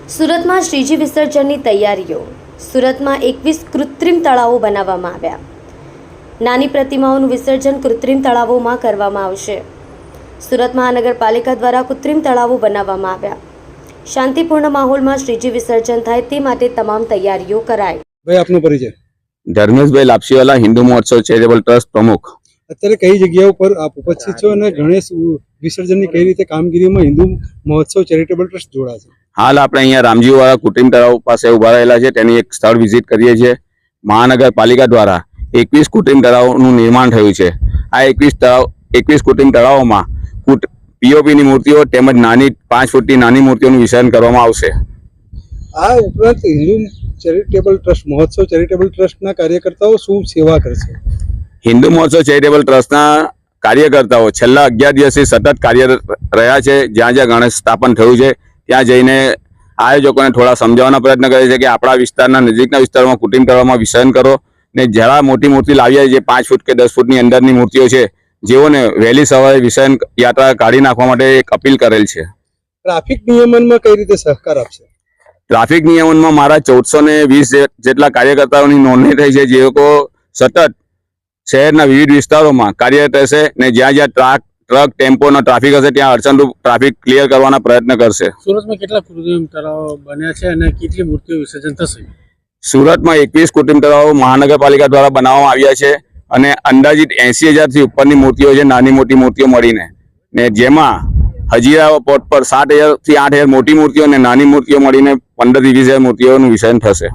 સુરતમાં શ્રીજી વિસર્જનની તૈયારીઓ. સુરતમાં 21 કૃત્રિમ તળાવો બનાવવામાં આવ્યા. નાની પ્રતિમાઓનું વિસર્જન કૃત્રિમ તળાવોમાં કરવામાં આવશે. સુરત મહાનગરપાલિકા દ્વારા કૃત્રિમ તળાવો બનાવવામાં આવ્યા. શાંતિપૂર્ણ માહોલમાં શ્રીજી વિસર્જન થાય તે માટે તમામ તૈયારીઓ કરાઈ. ભાઈ આપનો પરિચય? ધર્મેશભાઈ લાપસીવાલા, હિન્દુ મહોત્સવ ચેરિટેબલ ટ્રસ્ટ પ્રમુખ. અત્યારે કઈ જગ્યાઓ પર આપ ઉપસ્થિત છો અને ગણેશ વિસર્જનની કઈ રીતે કામગીરીમાં હિન્દુ મહોત્સવ ચેરિટેબલ ટ્રસ્ટ જોડાશે? હાલ આપણે અહીંયા રામજીવાળા કૃત્રિમ તળાવ પાસે ઉભા રહેલા છે. તેની એક સ્થળ વિઝિટ કરીએ છીએ. મહાનગરપાલિકા દ્વારા 21 કૃત્રિમ તળાવોનું નિર્માણ થયું છે. આ 21 કૃત્રિમ તળાવોમાં પીઓપીની મૂર્તિઓ તેમજ નાની 5 ફૂટની નાની મૂર્તિઓનું વિસર્જન કરવામાં આવશે. આ ઉપરાંત હિન્દુ ચેરિટેબલ ટ્રસ્ટ મહોત્સવ ચેરિટેબલ ટ્રસ્ટના કાર્યકર્તાઓ શું સેવા કરશે? હિન્દુ મહોત્સવ ચેરિટેબલ ટ્રસ્ટના કાર્યકર્તાઓ છેલ્લા 11 દિવસથી સતત કાર્યરત રહ્યા છે. જ્યાં જ્યાં ગણેશ સ્થાપન થયું છે ત્યાં જઈને આયોજકોને થોડા સમજાવવાનો પ્રયત્ન કરે છે કે આપણા વિસ્તારના નજીકના વિસ્તારમાં કૃત્રિમ તળાવમાં વિસર્જન કરો ને જરા મોટી મૂર્તિ લાવીએ જે 5 ફૂટ કે 10 ફૂટની અંદરની મૂર્તિઓ છે જેઓને વહેલી સવારે વિસર્જન યાત્રા કાઢી નાખવા માટે એક અપીલ કરેલ છે. ટ્રાફિક નિયમનમાં કઈ રીતે સહકાર આપશે? ટ્રાફિક નિયમનમાં મારા 1420 જેટલા કાર્યકર્તાઓની નોંધણી થઈ છે, જે લોકો સતત શહેરના વિવિધ વિસ્તારોમાં કાર્યરત રહેશે ને જ્યાં જ્યાં ટ્રક ટેમ્પોનો ટ્રાફિક હશે ત્યાં અડચણરૂપ ટ્રાફિક ક્લિયર કરવાના પ્રયત્ન કરશે. સુરતમાં કેટલા કૃત્રિમ તળાવો બન્યા છે અને કેટલી મૂર્તિઓ વિસર્જન થશે? સુરતમાં 21 કૃત્રિમ તળાવો મહાનગરપાલિકા દ્વારા બનાવવામાં આવ્યા છે અને અંદાજિત 80,000થી ઉપરની મૂર્તિઓ છે, નાની મોટી મૂર્તિઓ મળીને, ને જેમાં હજીરા પોર્ટ પર 7,000 થી 8,000 મોટી મૂર્તિઓ અને નાની મૂર્તિઓ મળીને 15,000 થી 20,000 મૂર્તિઓનું વિસર્જન થશે.